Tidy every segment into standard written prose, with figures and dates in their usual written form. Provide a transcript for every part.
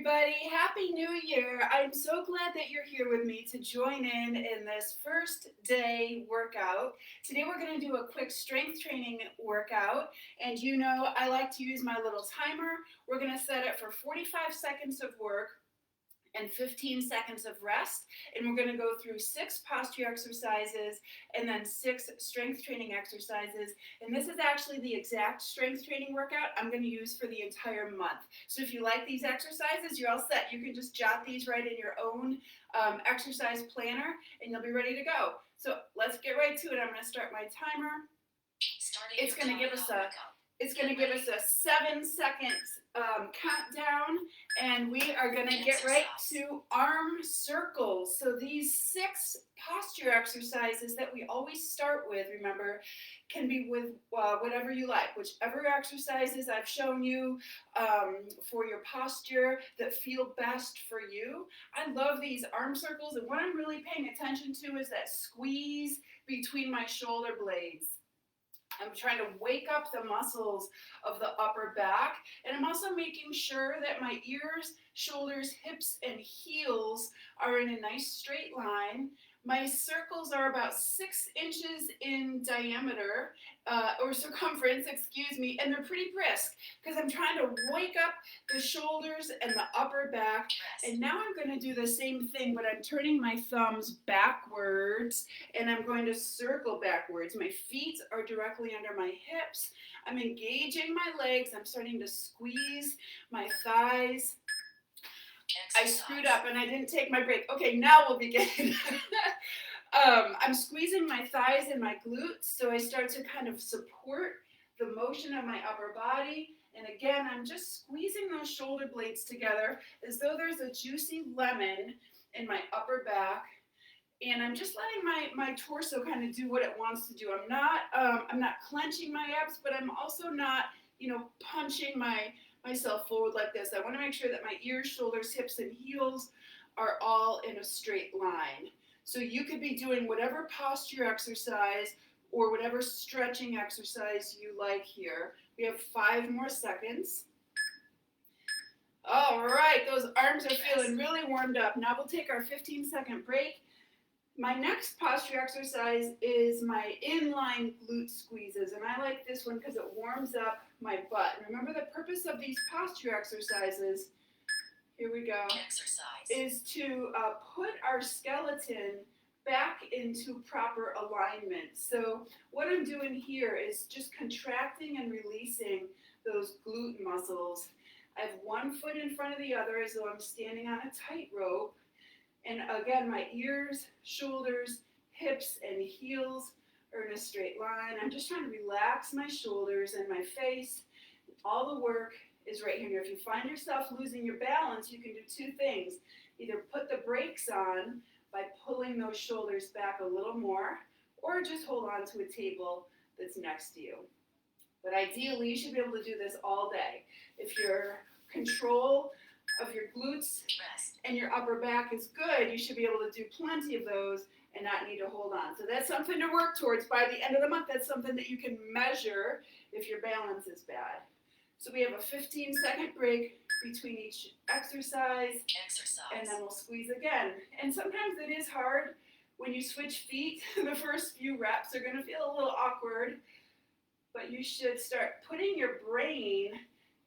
everybody. Happy New Year. I'm so glad that you're here with me to join in this first day workout. Today we're going to do a quick strength training workout. And you know, I like to use my little timer. We're going to set it for 45 seconds of work and 15 seconds of rest. And we're going to go through 6 posture exercises and then 6 strength training exercises. And this is actually the exact strength training workout I'm going to use for the entire month. So if you like these exercises, you're all set. You can just jot these right in your own exercise planner and you'll be ready to go. So let's get right to it. I'm going to start my timer. It's going to give us a 7-second countdown, and we are going to get right to arm circles. So these 6 posture exercises that we always start with, remember, can be with whatever you like, whichever exercises I've shown you for your posture that feel best for you. I love these arm circles, and what I'm really paying attention to is that squeeze between my shoulder blades. I'm trying to wake up the muscles of the upper back, and I'm also making sure that my ears, shoulders, hips, and heels are in a nice straight line. My circles are about 6 inches in diameter, or circumference, excuse me, and they're pretty brisk because I'm trying to wake up the shoulders and the upper back. And now I'm going to do the same thing, but I'm turning my thumbs backwards and I'm going to circle backwards. My feet are directly under my hips. I'm engaging my legs. I'm starting to squeeze my thighs. I screwed up and I didn't take my break. Okay, now we'll begin. I'm squeezing my thighs and my glutes, so I start to kind of support the motion of my upper body. And again, I'm just squeezing those shoulder blades together as though there's a juicy lemon in my upper back. And I'm just letting my torso kind of do what it wants to do. I'm not clenching my abs, but I'm also not, punching myself forward like this. I want to make sure that my ears, shoulders, hips, and heels are all in a straight line. So you could be doing whatever posture exercise or whatever stretching exercise you like here. We have 5 more seconds. All right, those arms are feeling really warmed up. Now we'll take our 15-second break. My next posture exercise is my inline glute squeezes, and I like this one because it warms up my butt. And remember, the purpose of these posture exercises, here we go, is to put our skeleton back into proper alignment. So what I'm doing here is just contracting and releasing those glute muscles. I have one foot in front of the other as though I'm standing on a tightrope. And again, my ears, shoulders, hips, and heels are in a straight line. I'm just trying to relax my shoulders and my face. All the work is right here. If you find yourself losing your balance, you can do 2 things. Either put the brakes on by pulling those shoulders back a little more, or just hold on to a table that's next to you. But ideally, you should be able to do this all day. If your control of your glutes and your upper back is good, you should be able to do plenty of those and not need to hold on. So that's something to work towards. By the end of the month, that's something that you can measure if your balance is bad. So we have a 15-second break between each exercise, and then we'll squeeze again. And sometimes it is hard when you switch feet. The first few reps are going to feel a little awkward, but you should start putting your brain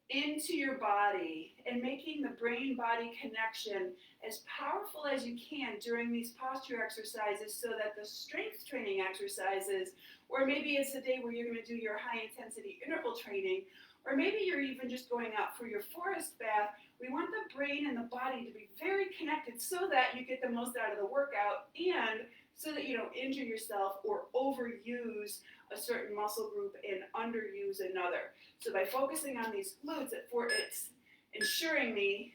into your body and making the brain-body connection as powerful as you can during these posture exercises, so that the strength training exercises, or maybe it's a day where you're going to do your high-intensity interval training, or maybe you're even just going out for your forest bath, we want the brain and the body to be very connected so that you get the most out of the workout and so that you don't injure yourself or overuse a certain muscle group and underuse another. So by focusing on these glutes, it's ensuring me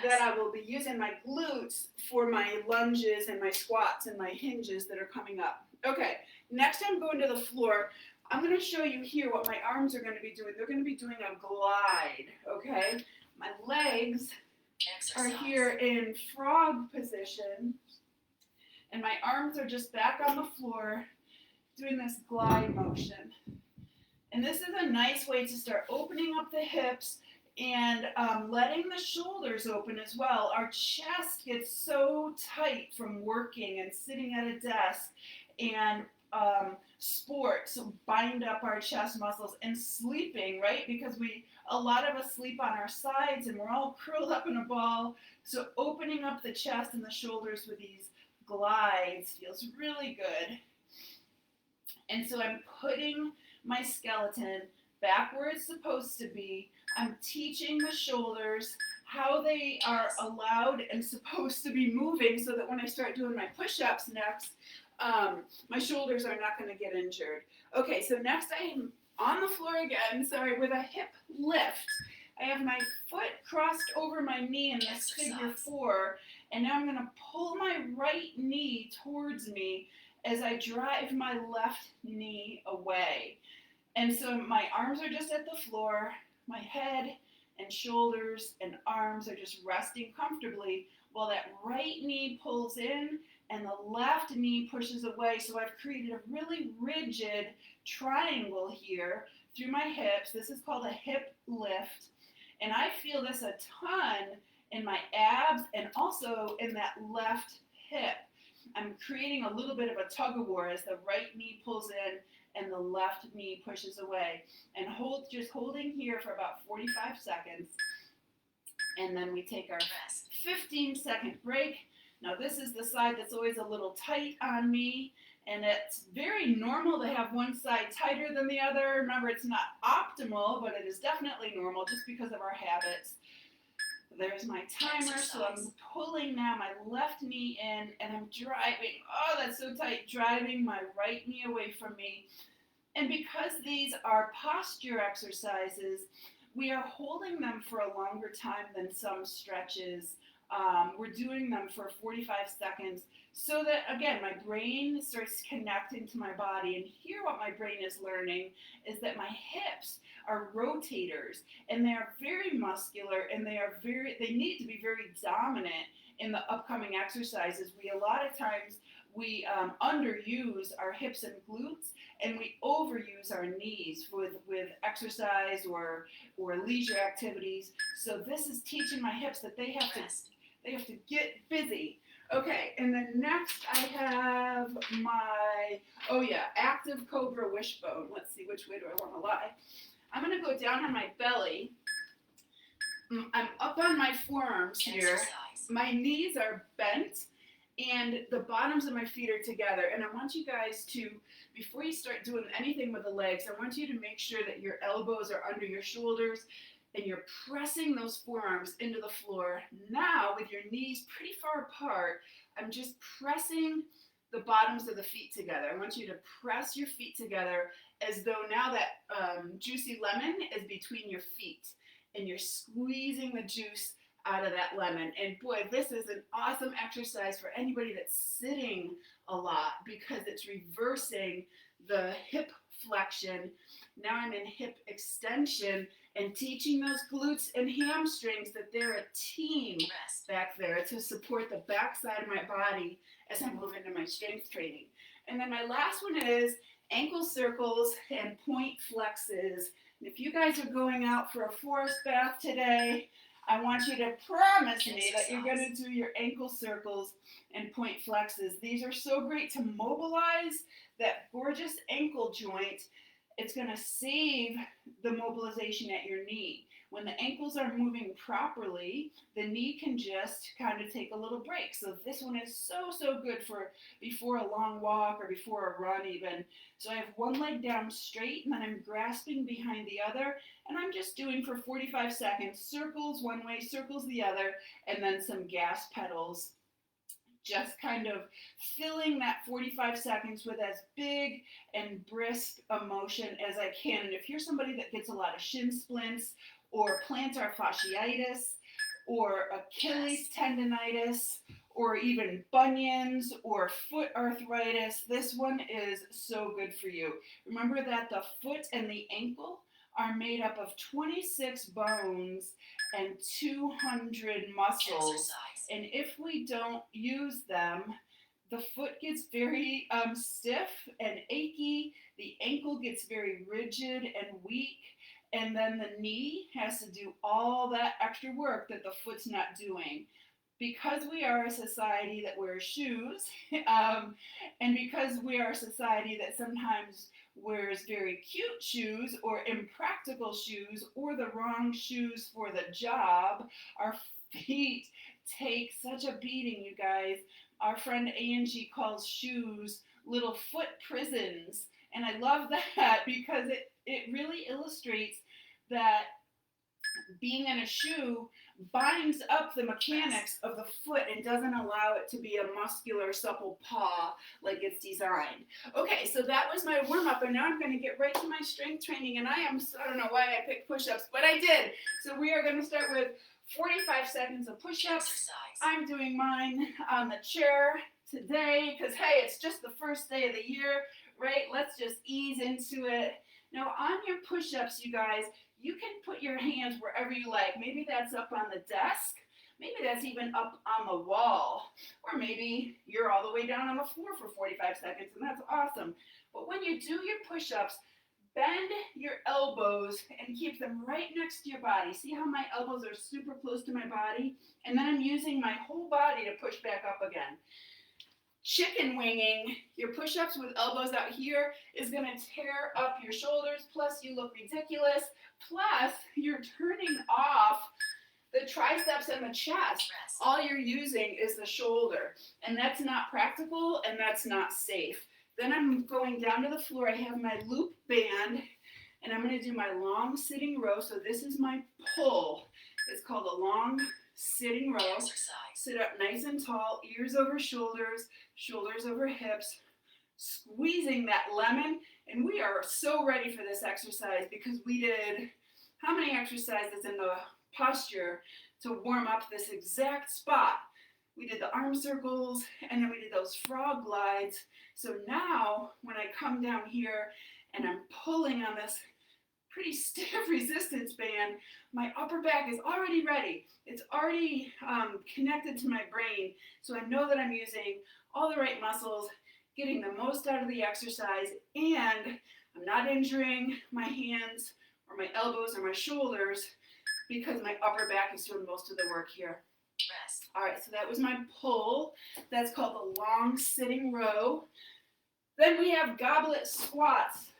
that I will be using my glutes for my lunges and my squats and my hinges that are coming up. Okay, next I'm going to the floor. I'm going to show you here what my arms are going to be doing. They're going to be doing a glide, okay? My legs are here in frog position, and my arms are just back on the floor doing this glide motion. And this is a nice way to start opening up the hips and letting the shoulders open as well. Our chest gets so tight from working and sitting at a desk and sports bind up our chest muscles and sleeping, right? Because a lot of us sleep on our sides and we're all curled up in a ball. So opening up the chest and the shoulders with these glides feels really good. And so I'm putting my skeleton back where it's supposed to be. I'm teaching the shoulders how they are allowed and supposed to be moving so that when I start doing my push-ups next, my shoulders are not going to get injured. Okay, so next I am on the floor again, sorry, with a hip lift. I have my foot crossed over my knee in this figure 4, and now I'm going to pull my right knee towards me as I drive my left knee away. And so my arms are just at the floor, my head and shoulders and arms are just resting comfortably while that right knee pulls in and the left knee pushes away. So I've created a really rigid triangle here through my hips. This is called a hip lift. And I feel this a ton in my abs and also in that left hip. I'm creating a little bit of a tug of war as the right knee pulls in and the left knee pushes away. And just holding here for about 45 seconds. And then we take our 15-second break. Now this is the side that's always a little tight on me. And it's very normal to have one side tighter than the other. Remember, it's not optimal, but it is definitely normal just because of our habits. There's my timer, so I'm pulling now my left knee in and I'm driving, oh that's so tight, driving my right knee away from me. And because these are posture exercises, we are holding them for a longer time than some stretches. We're doing them for 45 seconds so that, again, my brain starts connecting to my body. And here what my brain is learning is that my hips are rotators and they are very muscular and they need to be very dominant in the upcoming exercises. A lot of times we underuse our hips and glutes and we overuse our knees with exercise or leisure activities. So this is teaching my hips that they have to get busy. Okay, and then next I have my, active cobra wishbone. Let's see, which way do I want to lie? I'm going to go down on my belly. I'm up on my forearms here. My knees are bent and the bottoms of my feet are together. And I want you guys to, before you start doing anything with the legs, I want you to make sure that your elbows are under your shoulders and you're pressing those forearms into the floor. Now, with your knees pretty far apart, I'm just pressing the bottoms of the feet together. I want you to press your feet together as though now that juicy lemon is between your feet and you're squeezing the juice out of that lemon. And boy, this is an awesome exercise for anybody that's sitting a lot because it's reversing the hip flexion. Now I'm in hip extension and teaching those glutes and hamstrings that they're a team back there to support the back side of my body as I move into my strength training. And then my last one is ankle circles and point flexes. And if you guys are going out for a forest bath today, I want you to promise me that you're going to do your ankle circles and point flexes. These are so great to mobilize that gorgeous ankle joint. It's going to save the mobilization at your knee. When the ankles are moving properly, the knee can just kind of take a little break. So this one is so good for before a long walk or before a run even. So I have one leg down straight and then I'm grasping behind the other and I'm just doing for 45 seconds circles one way, circles the other, and then some gas pedals. Just kind of filling that 45 seconds with as big and brisk a motion as I can. And if you're somebody that gets a lot of shin splints or plantar fasciitis or Achilles tendonitis or even bunions or foot arthritis, this one is so good for you. Remember that the foot and the ankle are made up of 26 bones and 200 muscles. And if we don't use them, the foot gets very stiff and achy, the ankle gets very rigid and weak, and then the knee has to do all that extra work that the foot's not doing. Because we are a society that wears shoes, and because we are a society that sometimes wears very cute shoes or impractical shoes or the wrong shoes for the job, our feet take such a beating, you guys. Our friend Angie calls shoes little foot prisons. And I love that because it really illustrates that being in a shoe binds up the mechanics of the foot and doesn't allow it to be a muscular, supple paw like it's designed. Okay, so that was my warm-up, and now I'm going to get right to my strength training, and I don't know why I picked push-ups, but I did. So we are going to start with 45 seconds of push-ups. I'm doing mine on the chair today because, hey, it's just the first day of the year, right? Let's just ease into it. Now, on your push-ups, you guys, you can put your hands wherever you like. Maybe that's up on the desk. Maybe that's even up on the wall. Or maybe you're all the way down on the floor for 45 seconds, and that's awesome. But when you do your push-ups, bend your elbows and keep them right next to your body. See how my elbows are super close to my body? And then I'm using my whole body to push back up again. Chicken winging your push-ups with elbows out here is going to tear up your shoulders, plus you look ridiculous, plus you're turning off the triceps and the chest. All you're using is the shoulder, and that's not practical and that's not safe. Then I'm going down to the floor. I have my loop band, and I'm going to do my long sitting row. So this is my pull. It's called a long sitting row. Sit up nice and tall, ears over shoulders, shoulders over hips, squeezing that lemon. And we are so ready for this exercise because we did how many exercises in the posture to warm up this exact spot? We did the arm circles, and then we did those frog glides. So now when I come down here and I'm pulling on this pretty stiff resistance band, my upper back is already ready. It's already connected to my brain, so I know that I'm using all the right muscles, getting the most out of the exercise, and I'm not injuring my hands or my elbows or my shoulders because my upper back is doing most of the work here. Rest. All right, so that was my pull. That's called the long sitting row. Then we have goblet squats.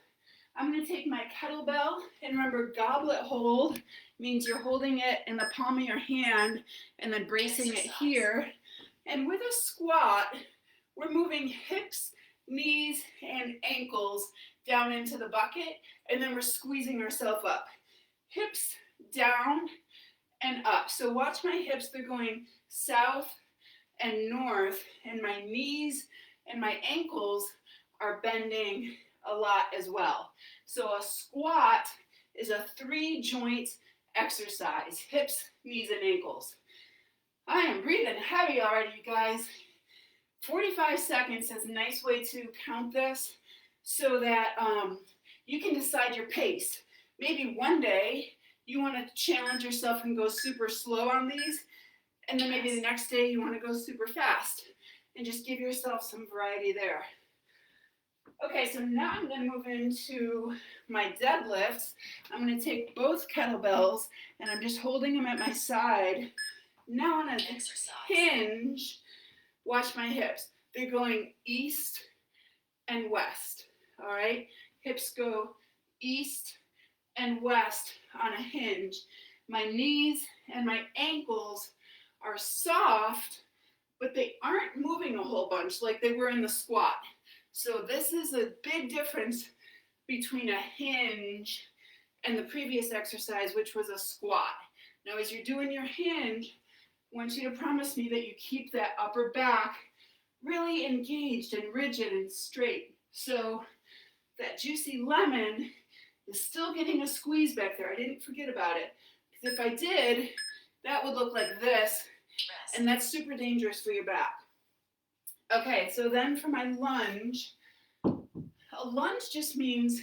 I'm going to take my kettlebell, and remember, goblet hold means you're holding it in the palm of your hand and then bracing it here. And with a squat, we're moving hips, knees, and ankles down into the bucket, and then we're squeezing ourselves up. Hips down and up. So watch my hips, they're going south and north, and my knees and my ankles are bending a lot as well. So a squat is a 3-joint exercise, hips, knees, and ankles. I am breathing heavy already, you guys. 45 seconds is a nice way to count this so that you can decide your pace. Maybe one day you want to challenge yourself and go super slow on these, and then maybe the next day you want to go super fast, and just give yourself some variety there. Okay, so now I'm going to move into my deadlifts. I'm going to take both kettlebells, and I'm just holding them at my side. Now on a hinge, watch my hips. They're going east and west, all right? Hips go east and west on a hinge. My knees and my ankles are soft, but they aren't moving a whole bunch like they were in the squat. So this is a big difference between a hinge and the previous exercise, which was a squat. Now, as you're doing your hinge, I want you to promise me that you keep that upper back really engaged and rigid and straight. So that juicy lemon is still getting a squeeze back there. I didn't forget about it. Because if I did, that would look like this, and that's super dangerous for your back. Okay, so then for my lunge, a lunge just means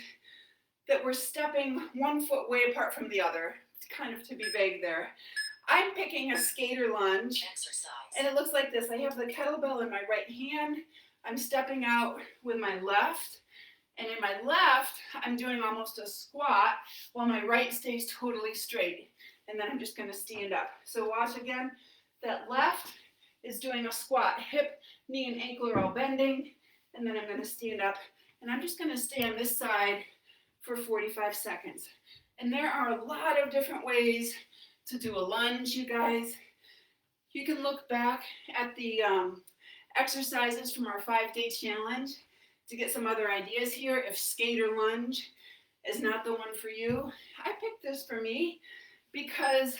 that we're stepping one foot way apart from the other. It's kind of to be vague there. I'm picking a skater lunge, and it looks like this. I have the kettlebell in my right hand. I'm stepping out with my left, And in my left, I'm doing almost a squat while my right stays totally straight. And then I'm just gonna stand up. So watch again, that left is doing a squat. Hip, knee, and ankle are all bending. And then I'm gonna stand up. And I'm just gonna stay on this side for 45 seconds. And there are a lot of different ways to do a lunge, you guys. You can look back at the exercises from our 5-day challenge to get some other ideas here. If skater lunge is not the one for you, I picked this for me because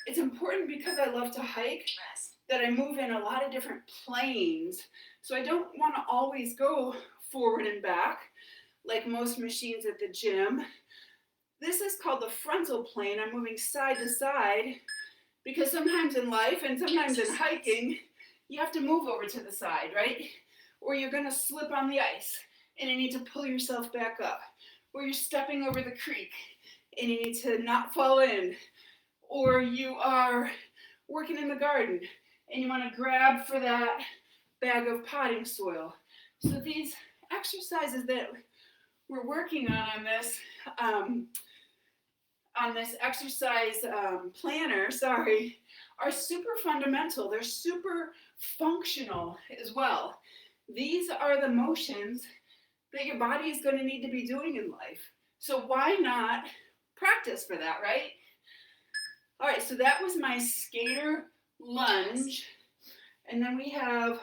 it's important, because I love to hike, that I move in a lot of different planes. So I don't want to always go forward and back like most machines at the gym. This is called the frontal plane. I'm moving side to side because sometimes in life and sometimes in hiking, you have to move over to the side, right? Or you're gonna slip on the ice and you need to pull yourself back up. Or you're stepping over the creek and you need to not fall in. Or you are working in the garden and you wanna grab for that bag of potting soil. So these exercises that we're working on this exercise planner, are super fundamental. They're super functional as well. These are the motions that your body is going to need to be doing in life. So why not practice for that, right? All right, so that was my skater lunge. And then we have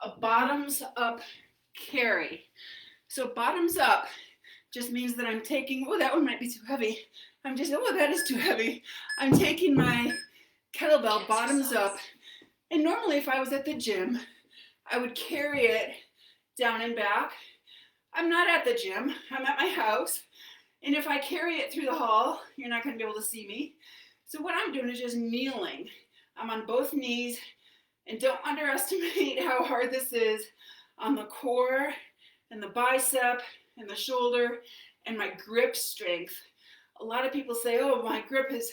a bottoms up carry. So bottoms up just means that I'm taking, oh, that one might be too heavy. That is too heavy. I'm taking my kettlebell bottoms up. And normally if I was at the gym, I would carry it down and back. I'm not at the gym, I'm at my house. And if I carry it through the hall, you're not gonna be able to see me. So what I'm doing is just kneeling. I'm on both knees, and don't underestimate how hard this is on the core and the bicep and the shoulder and my grip strength. A lot of people say, oh, my grip is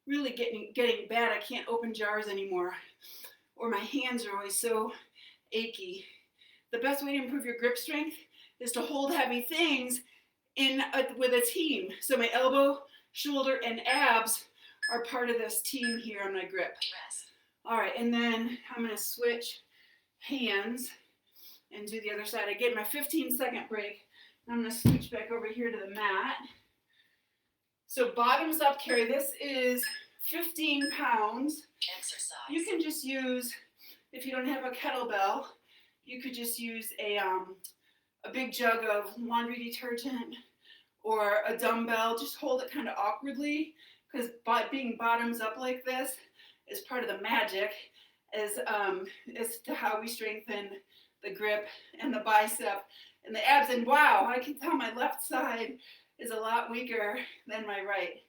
really getting bad. I can't open jars anymore. Or my hands are always so achy. The best way to improve your grip strength is to hold heavy things with a team. So my elbow, shoulder, and abs are part of this team here on my grip. All right, and then I'm gonna switch hands and do the other side. I get my 15-second break. I'm gonna switch back over here to the mat. So bottoms up carry, this is 15 pounds. Exercise. You can just use, if you don't have a kettlebell, you could just use a big jug of laundry detergent or a dumbbell. Just hold it kind of awkwardly, because being bottoms up like this is part of the magic as to how we strengthen the grip and the bicep and the abs. And wow, I can tell my left side is a lot weaker than my right.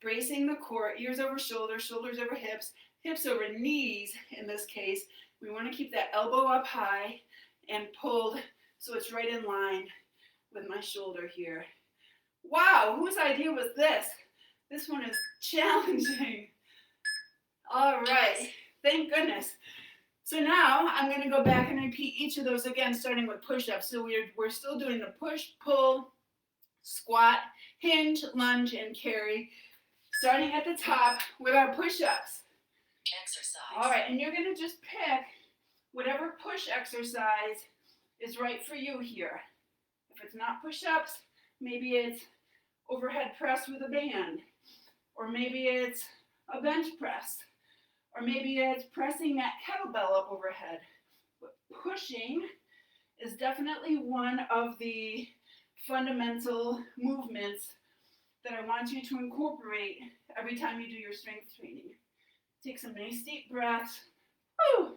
Bracing the core, ears over shoulders, shoulders over hips, hips over knees in this case. We want to keep that elbow up high and pulled so it's right in line with my shoulder here. Wow, whose idea was this? This one is challenging. All right, thank goodness. So now I'm going to go back and repeat each of those again, starting with push-ups. So we're still doing the push, pull, squat, hinge, lunge, and carry, starting at the top with our push-ups. Exercise. All right, and you're going to just pick whatever push exercise is right for you here. If it's not push-ups, maybe it's overhead press with a band, or maybe it's a bench press, or maybe it's pressing that kettlebell up overhead. But pushing is definitely one of the fundamental movements that I want you to incorporate every time you do your strength training. Take some nice deep breaths. Woo!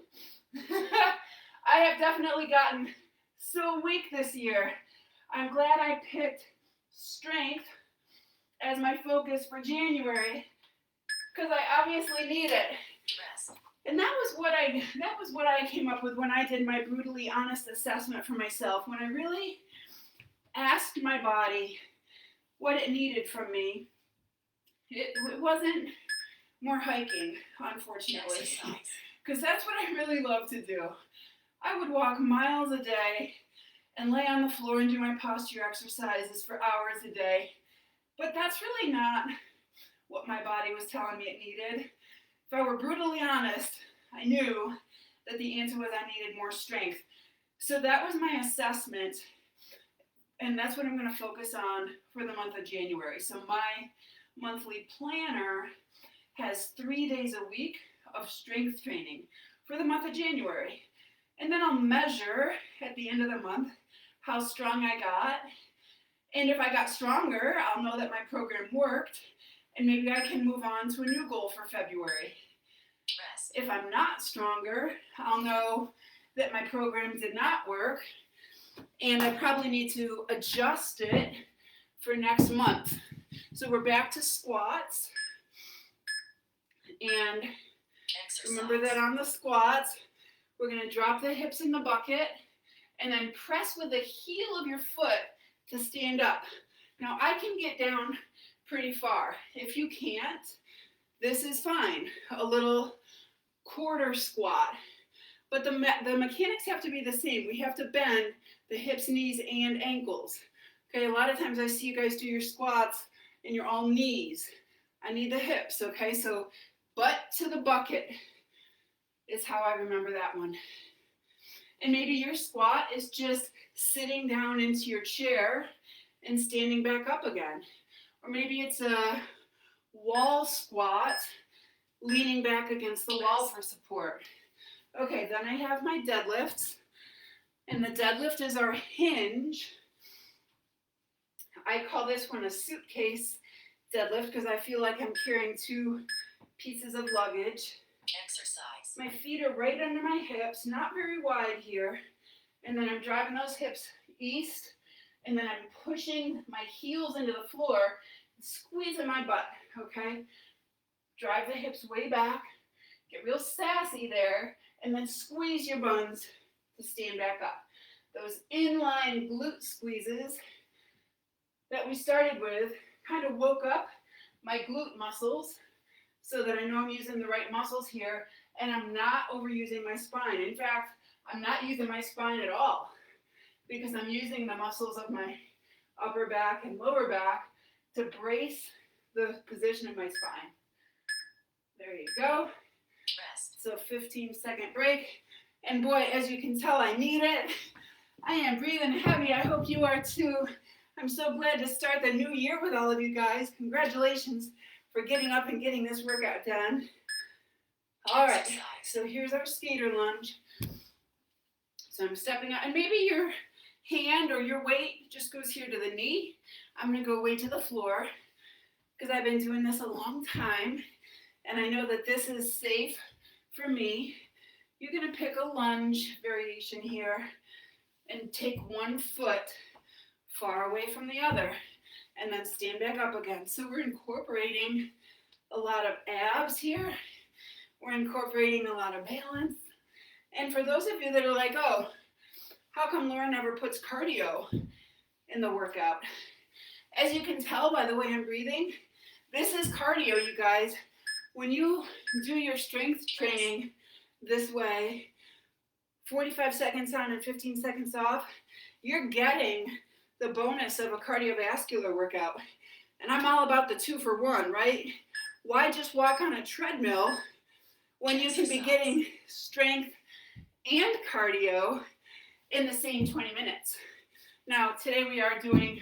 I have definitely gotten so weak this year. I'm glad I picked strength as my focus for January, because I obviously need it. And that was what I came up with when I did my brutally honest assessment for myself, when I really asked my body what it needed from me. It wasn't more hiking, unfortunately, because that's what I really love to do. I would walk miles a day and lay on the floor and do my posture exercises for hours a day. But that's really not what my body was telling me it needed. If I were brutally honest, I knew that the answer was I needed more strength. So that was my assessment, and that's what I'm going to focus on for the month of January. So my monthly planner has 3 days a week of strength training for the month of January. And then I'll measure at the end of the month how strong I got. And if I got stronger, I'll know that my program worked, and maybe I can move on to a new goal for February. If I'm not stronger, I'll know that my program did not work, and I probably need to adjust it for next month. So we're back to squats, and remember that on the squats, we're going to drop the hips in the bucket and then press with the heel of your foot to stand up. Now I can get down pretty far. If you can't, this is fine. A little quarter squat. But the mechanics have to be the same. We have to bend the hips, knees, and ankles. Okay, a lot of times I see you guys do your squats and you're all knees. I need the hips, okay? So butt to the bucket is how I remember that one. And maybe your squat is just sitting down into your chair and standing back up again. Or maybe it's a wall squat, leaning back against the wall for support. Okay, then I have my deadlifts. And the deadlift is our hinge. I call this one a suitcase deadlift because I feel like I'm carrying 2 pieces of luggage. Exercise. My feet are right under my hips, not very wide here. And then I'm driving those hips east, and then I'm pushing my heels into the floor, squeezing my butt, okay? Drive the hips way back, get real sassy there, and then squeeze your buns to stand back up. Those inline glute squeezes that we started with kind of woke up my glute muscles so that I know I'm using the right muscles here, and I'm not overusing my spine. In fact, I'm not using my spine at all because I'm using the muscles of my upper back and lower back to brace the position of my spine. There you go. Rest. So 15-second break. And boy, as you can tell, I need it. I am breathing heavy. I hope you are too. I'm so glad to start the new year with all of you guys. Congratulations for getting up and getting this workout done. All right, so here's our skater lunge. So I'm stepping out, and maybe your hand or your weight just goes here to the knee. I'm gonna go way to the floor because I've been doing this a long time, and I know that this is safe for me. You're gonna pick a lunge variation here and take one foot far away from the other, and then stand back up again. So we're incorporating a lot of abs here. We're incorporating a lot of balance. And for those of you that are like, oh, how come Laura never puts cardio in the workout? As you can tell by the way I'm breathing, this is cardio, you guys. When you do your strength training this way, 45 seconds on and 15 seconds off, you're getting the bonus of a cardiovascular workout. And I'm all about the 2 for 1, right? Why just walk on a treadmill when you can be getting strength and cardio in the same 20 minutes? Now, today we are doing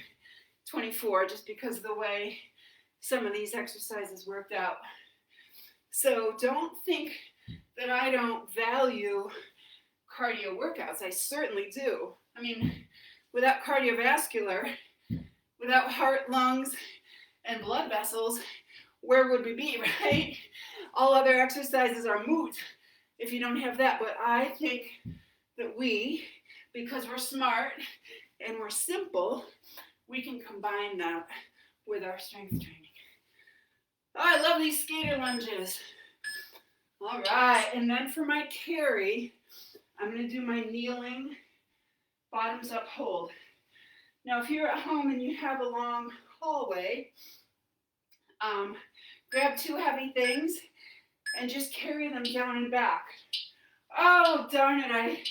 24 just because of the way some of these exercises worked out. So don't think that I don't value cardio workouts. I certainly do. I mean, without cardiovascular, without heart, lungs, and blood vessels, where would we be, right? All other exercises are moot if you don't have that. But I think that we, because we're smart and we're simple, we can combine that with our strength training. Oh, I love these skater lunges. All right, and then for my carry, I'm going to do my kneeling bottoms up hold. Now, if you're at home and you have a long hallway, grab 2 heavy things and just carry them down and back. Oh, darn it,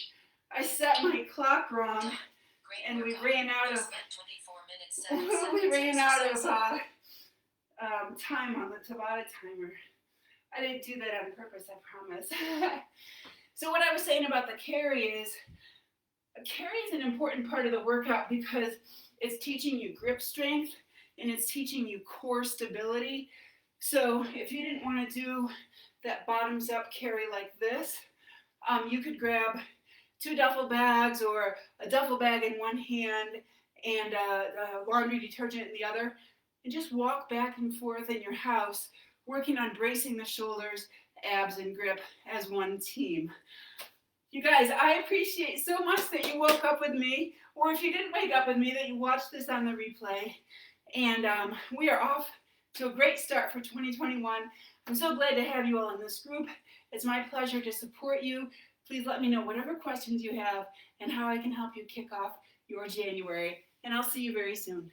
I set my clock wrong. and we ran out of time on the Tabata timer. I didn't do that on purpose, I promise. So what I was saying about the carry is, a carry is an important part of the workout because it's teaching you grip strength and it's teaching you core stability. So if you didn't want to do that bottoms up carry like this, you could grab 2 duffel bags or a duffel bag in one hand and laundry detergent in the other, and just walk back and forth in your house, working on bracing the shoulders, abs, and grip as one team. You guys, I appreciate so much that you woke up with me, or if you didn't wake up with me, that you watched this on the replay. And we are off to a great start for 2021. I'm so glad to have you all in this group. It's my pleasure to support you. Please let me know whatever questions you have and how I can help you kick off your January. And I'll see you very soon.